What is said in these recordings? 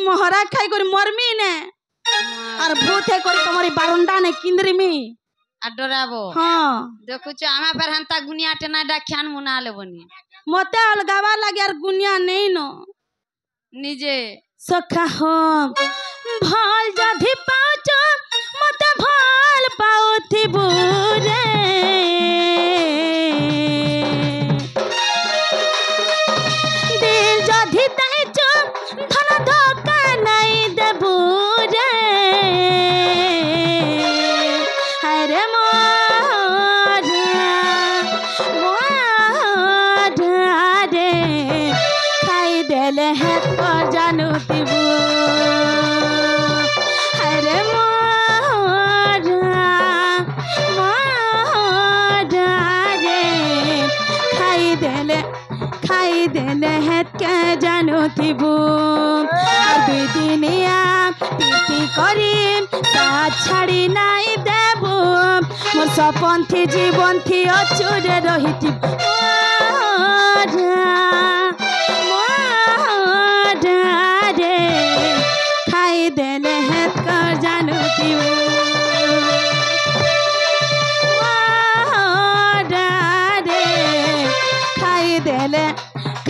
मोहरा खाई कर मरमी ने और भूत है कर तुम्हारी बारंडा ने किंदरी में डराबो हां देखु छ आमा पर हंता गुनिया टेना डाख्यान मुना लेबनी मते अलगावा लागे यार गुनिया नहीं नो निजे सखा हम भाल जधि पाचो मते भाल पाउथि बुरे दिल जधि दैचो धन धोखा नहीं देबू रे अरे मोरा रे खाई देले है पर जानू तिबू अरे मोरा रे खाई देले है के जानू तिबू और दुई दिनिया पीती करी साथ छाड़ी नहीं देबू मोर सपंथी जीवन थी अचुरे रही रे खाई देले है कर जानू रे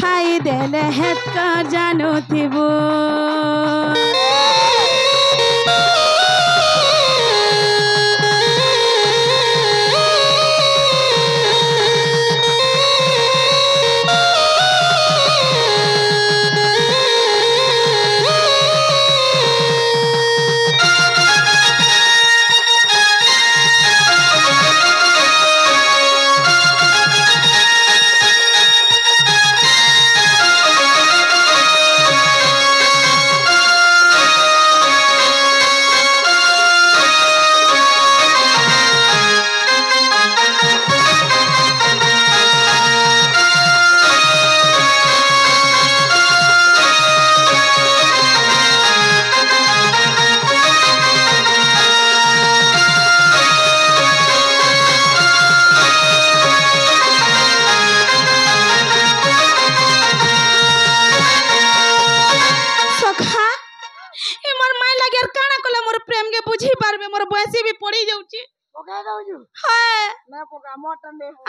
खाई देले है कर जानू थिबू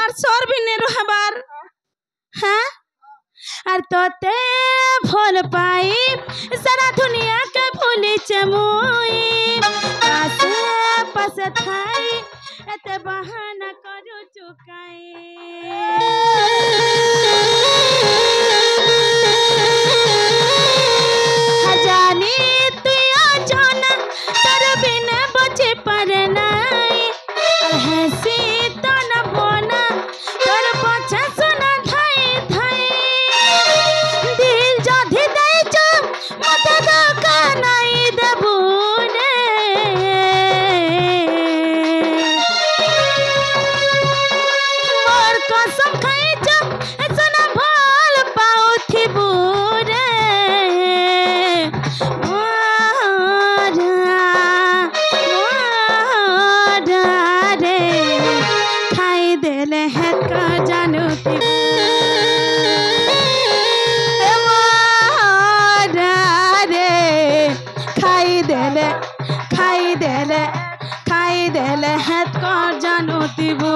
और सर भी ने रहबार हैं और तोते भूल पाई सारा दुनिया के भूली चमुई पासे पास थाई एते बहाना करू चुकाई हजानी तुया जाना तर बिन बचे पर नहीं और हंसी खाई देले है कर जानू तिबू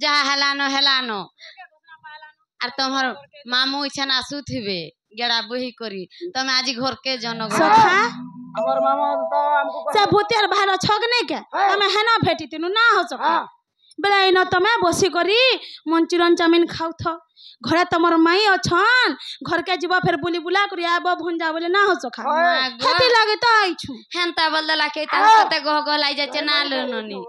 जा हेलानो आर तमहर मामू इछन आसुथिबे गेड़ा बही करी तमे आज घर के जन सखा हमर मामा तो हमको से भूतियार भालो छगने के तमे हेना भेटी तिनु ना हो सका बेला इन तमे बसी करी मंचूरियन चाउमिन खाऊ थ घरे तमर माई अछन घर के जीवा फिर बुली बुला करी आब भंजा बोले ना हो सखा हेती लागे त आइछु हेंता बदला के ता कते गह गलाई जाय ना लोननी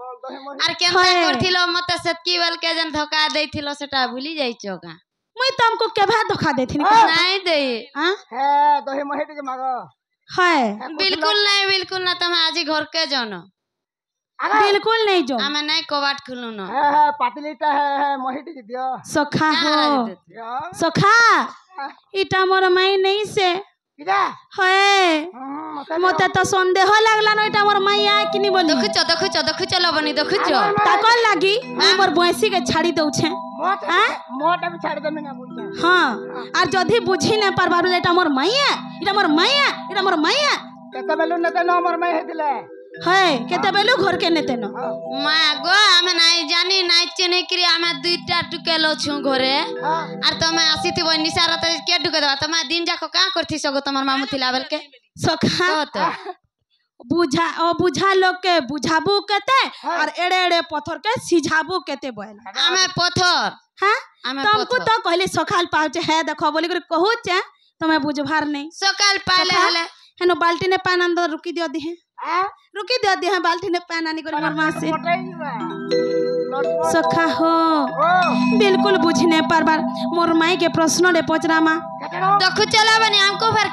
आर केनता करथिलो मते सेतकी बेल के जन धोखा देथिलो सेटा भूली जाय छका मुई तुमको केभा धोखा देथिन नहीं दे हां है दही महेट के मागो है बिल्कुल ना तुम आज घर के जनो बिल्कुल नहीं जो हमें नहीं कबाट खुलू न है पातलीटा है महेट के दियो सखा हो दियो सखा इटा मोर माई नहीं से किदा है मते तो संदेह लागला न इटा मोर माई आ किनी बोली देखुच लबनी देखुच ताकल लागी मोर भैंसी के छाड़ी दउ छे मोटा भी छाड़ दे ना बुझा हां आर जदी बुझी न परबार इटा मोर माई है इटा मोर माई है इटा मोर माई है केते बेलु न त हमर माई हेतिले है केते बेलु घर के नेते न मां गो हमें नहीं जानी नहीं चिनी करी हमें दुईटा टुकेलो छु घरे आर तमे आसीथिबो निसारत के टुके दबा तमे दिन जाको का करथि सगो तमर मामू थिला बेल के सखा बुझा लोग के बुझाबू केते और एड़े एड़े पत्थर के सिझाबू केते बोल हमें पत्थर हां तुमको तो कहले सखाल पाउचे है देखो बोली कर कहू छ तमे बुझभार नहीं सकाल पाले हले हेनो बाल्टी ने पान अंदर रुकी दियो दी है रुकी दियो दी है बाल्टी ने पान आनी कर मरमा से सखा हो बिल्कुल बुझने पर बार मोर माई के प्रश्न रे पचरामा देखु चला बनी हमको फिर